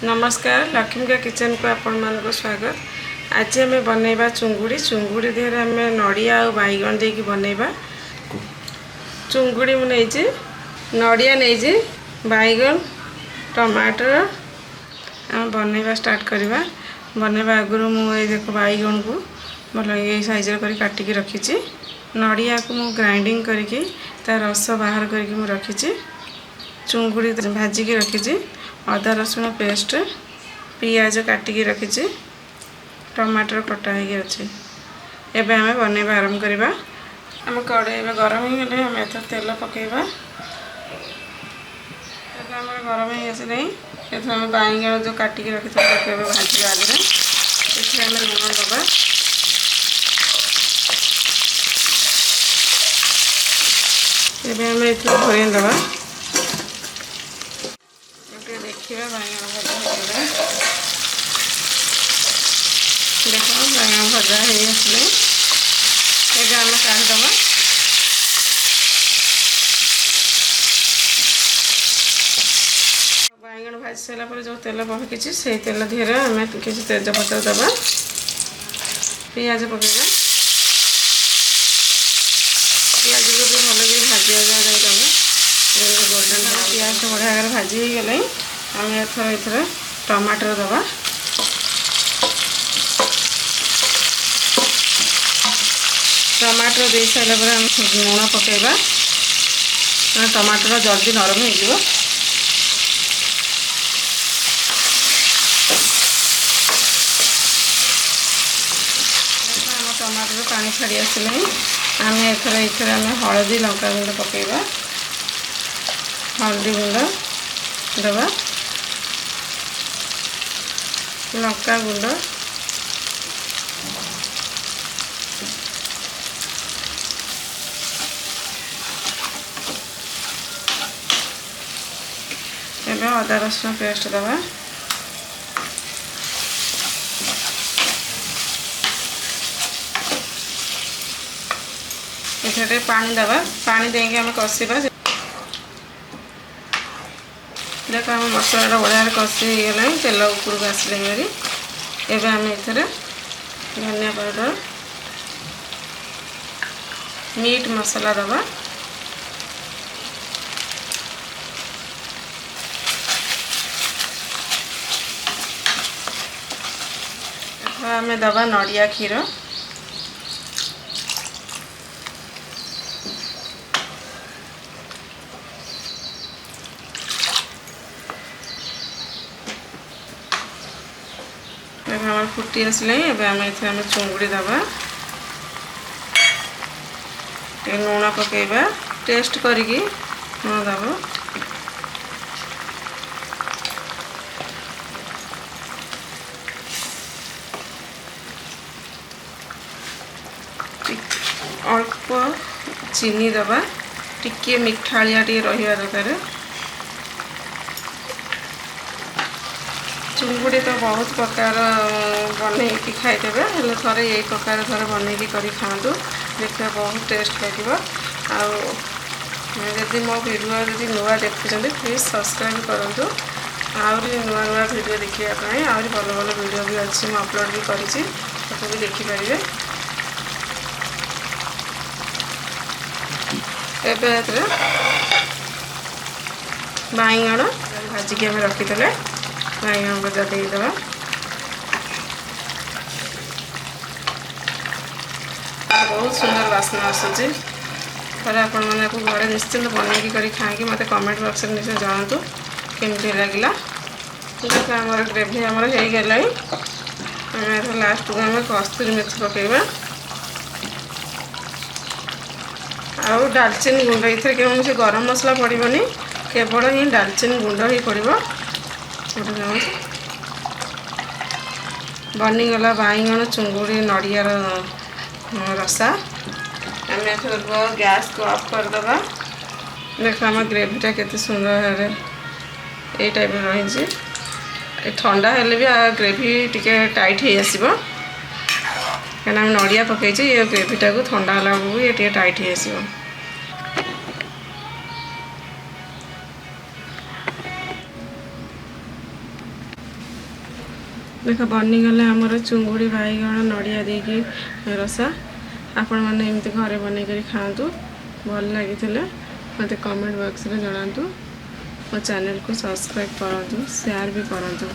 नमस्कार लक्ष्मी किचन को आपण मान को स्वागत। आज आम बनइबा चुंगुड़ी चुंगुड़ी देहरे आम नड़िया और बैगन देकी बनइबा। चुंगुड़ी मुझे नड़िया नहीं बैगन टमाटर आम बनइबा स्टार्ट करवा। बनइबा आगु मुझे देख बैगन को भल ये साइज कर काटिकी रखी। नड़िया को मु ग्राइंडिंग करके तार रस बाहर करके रखी। चुंगुड़ी भाजिकी रखी। अदा रसुण पेस्ट पियाज काटिकी रखी। टमाटर कटा हो अच्छे। एवं आम बनइबा आरंभ करवा। आम कड़े गरम हो गले आम एथर तेल पकेबा। आम गरम हो आसले एथर आम बैगन जो काटिकी रखी भाजवा आगे ये आम लुण दबा। एवं आम ये घोर दबा। देखिए बैगन भजा हो देख बैगन भजा हो आसले ये आम काढ़ीदबा। बैगन भाजी सारापर जो तेल पकई से तेल धीरे आम किसी तेजपत्र दबा। पियाज पकेगा। पियाज को भी भल भी भाजी दबा। गोल्डन पियाज बढ़िया भागे भाजी हो गले आम एथर टमाटर दबा। टमाटर दे सारा पर लुण पकेबा। टमाटर जल्दी नरम हो। टमाटर पानी छाड़ी आसले आम एथर आम हलदी लंका गुंड पकेबा। हल्दी गुंड दबा। लंका गुंड एवं अदा रसुण पेस्ट दबा। ये पानी दबा। पानी देंगे आम कषा। देख आम मसला बढ़िया कषि गला तेल उपरक आसले मेरी एवं आम एथर धनिया पाउडर मीट मसला दबा। आम दबा नड़िया क्षीर। हमारे फुटी आसले आम आम चुंगुड़ी दबा। लुण पकेबा टेस्ट करिकी लुण दबा। अल्प चीनी दबा। टिके मिठालिया टे रहा दरकार। चुंगुड़ी तो बहुत प्रकार बन खाईदे हेल्ले थे यही प्रकार थे बन खातु देखिए बहुत टेस्ट लगे। आदि मो वीडियो जब नुआ देखुं प्लीज सब्सक्राइब करूँ। आहरी नुआ नुआ वीडियो देखापी आहरी भल भल वीडियो भी अच्छी मुझे अपलोड भी कर भी देखिपारे। एवं बैगन भाजिकी आम रखीदे बैगन भजा देदबा। बहुत सुंदर बास्ना आसूँ। पर आपण मैंने घरे निश्चिंत बनईकी कर खाई मत कमेंट बॉक्स में निश्चय जनातु केमती लगे। देख आम ग्रेवी आमर हो गला। आम लास्ट को आम कस्तूरी मेथी पकेबा। आउ डालचीनी गुंड ये कौन गरम मसला पड़ोनी केवल ही डालचीनी गुंड ही पड़ो। बनीगला बैगन चुंगुड़ी नड़ियार रसा। आम गैस को ऑफ करदे। देख आम ग्रेवीटा केते सुंदर ये टाइप रही। ठंडा हेले भी ग्रेवी टिके टाइट हो आसो कहीं आम नड़िया पकई ये ग्रेवीटा को ठंडा बेलू ये टाइट हो आसो। देख बनीगला आमर चुंगुड़ी बैगण नड़िया देकी रसा आपण मैंने एमती घरे बनईकर खातु भल लगी मत कमेंट बॉक्स में जनातु मो चैनल को सब्सक्राइब करूँ शेयर भी करूँ।